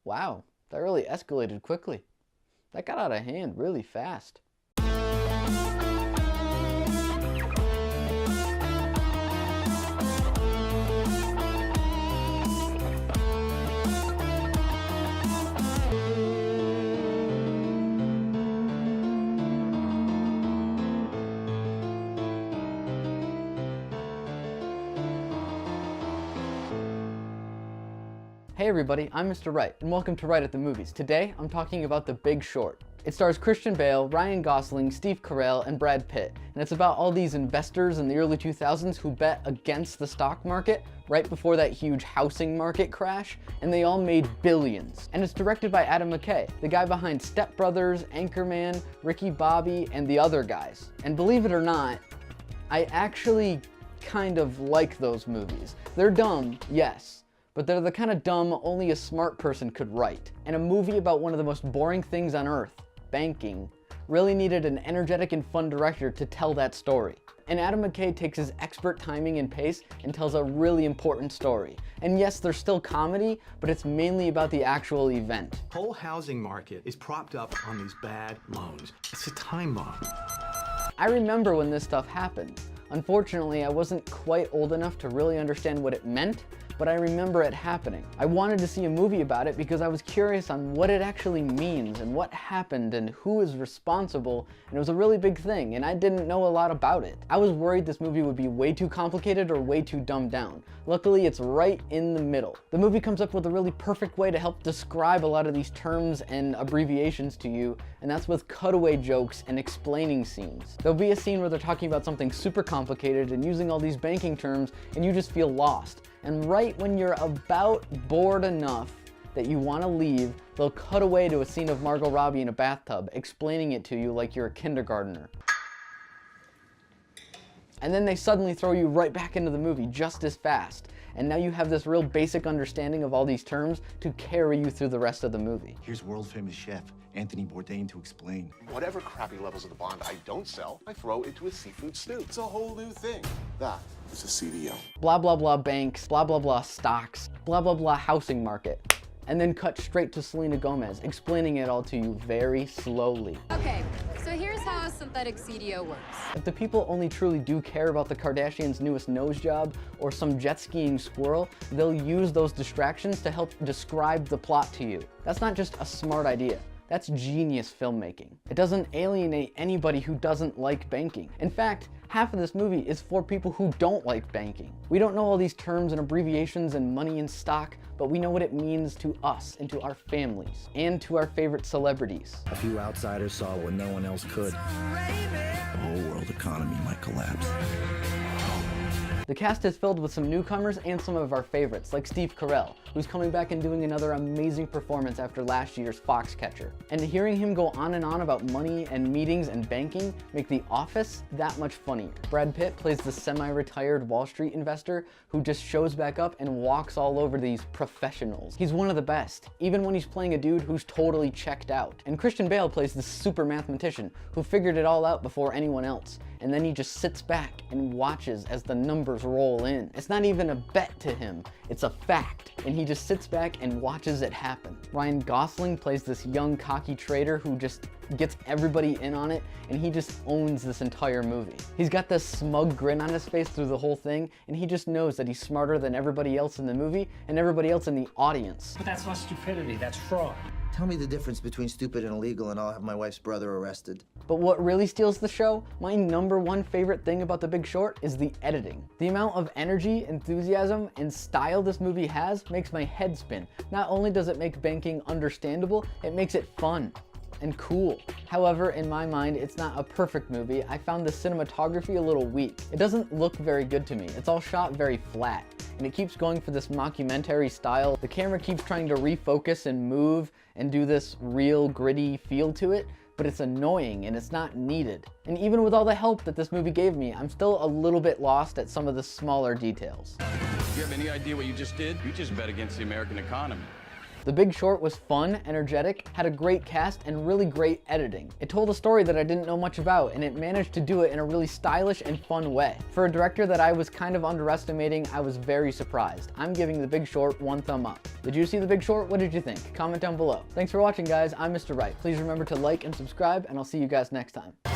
Wow, that really escalated quickly. That got out of hand really fast. Hey everybody, I'm Mr. Wright, and welcome to Wright at the Movies. Today, I'm talking about The Big Short. It stars Christian Bale, Ryan Gosling, Steve Carell, and Brad Pitt, and it's about all these investors in the early 2000s who bet against the stock market right before that huge housing market crash, and they all made billions. And it's directed by Adam McKay, the guy behind Step Brothers, Anchorman, Ricky Bobby, and the other guys. And believe it or not, I actually kind of like those movies. They're dumb, yes. But they're the kind of dumb only a smart person could write. And a movie about one of the most boring things on earth, banking, really needed an energetic and fun director to tell that story. And Adam McKay takes his expert timing and pace and tells a really important story. And yes, there's still comedy, but it's mainly about the actual event. The whole housing market is propped up on these bad loans. It's a time bomb. I remember when this stuff happened. Unfortunately, I wasn't quite old enough to really understand what it meant, but I remember it happening. I wanted to see a movie about it because I was curious on what it actually means and what happened and who is responsible, and it was a really big thing, and I didn't know a lot about it. I was worried this movie would be way too complicated or way too dumbed down. Luckily, it's right in the middle. The movie comes up with a really perfect way to help describe a lot of these terms and abbreviations to you, and that's with cutaway jokes and explaining scenes. There'll be a scene where they're talking about something super complicated and using all these banking terms, and you just feel lost. And right when you're about bored enough that you want to leave, they'll cut away to a scene of Margot Robbie in a bathtub, explaining it to you like you're a kindergartner. And then they suddenly throw you right back into the movie just as fast. And now you have this real basic understanding of all these terms to carry you through the rest of the movie. Here's world-famous chef Anthony Bourdain to explain. Whatever crappy levels of the bond I don't sell, I throw into a seafood stew. It's a whole new thing. That is a CDO. Blah, blah, blah banks, blah, blah, blah stocks, blah, blah, blah housing market. And then cut straight to Selena Gomez, explaining it all to you very slowly. Okay, so here's how a synthetic CDO works. If the people only truly do care about the Kardashians' newest nose job or some jet skiing squirrel, they'll use those distractions to help describe the plot to you. That's not just a smart idea. That's genius filmmaking. It doesn't alienate anybody who doesn't like banking. In fact, half of this movie is for people who don't like banking. We don't know all these terms and abbreviations and money and stock, but we know what it means to us and to our families and to our favorite celebrities. A few outsiders saw what no one else could. The whole world economy might collapse. The cast is filled with some newcomers and some of our favorites, like Steve Carell, who's coming back and doing another amazing performance after last year's Foxcatcher. And hearing him go on and on about money and meetings and banking make The Office that much funnier. Brad Pitt plays the semi-retired Wall Street investor who just shows back up and walks all over these professionals. He's one of the best, even when he's playing a dude who's totally checked out. And Christian Bale plays this super mathematician who figured it all out before anyone else. And then he just sits back and watches as the numbers roll in. It's not even a bet to him, it's a fact. And he just sits back and watches it happen. Ryan Gosling plays this young cocky trader who just gets everybody in on it, and he just owns this entire movie. He's got this smug grin on his face through the whole thing, and he just knows that he's smarter than everybody else in the movie and everybody else in the audience. But that's not stupidity, that's fraud. Tell me the difference between stupid and illegal and I'll have my wife's brother arrested. But what really steals the show, my #1 favorite thing about The Big Short, is the editing. The amount of energy, enthusiasm, and style this movie has makes my head spin. Not only does it make banking understandable, it makes it fun and cool. However, in my mind, it's not a perfect movie. I found the cinematography a little weak. It doesn't look very good to me. It's all shot very flat, and it keeps going for this mockumentary style. The camera keeps trying to refocus and move and do this real gritty feel to it, but it's annoying and it's not needed. And even with all the help that this movie gave me, I'm still a little bit lost at some of the smaller details. You have any idea what you just did? You just bet against the American economy. The Big Short was fun, energetic, had a great cast, and really great editing. It told a story that I didn't know much about, and it managed to do it in a really stylish and fun way. For a director that I was kind of underestimating, I was very surprised. I'm giving The Big Short 1 thumb up. Did you see The Big Short? What did you think? Comment down below. Thanks for watching, guys. I'm Mr. Wright. Please remember to like and subscribe, and I'll see you guys next time.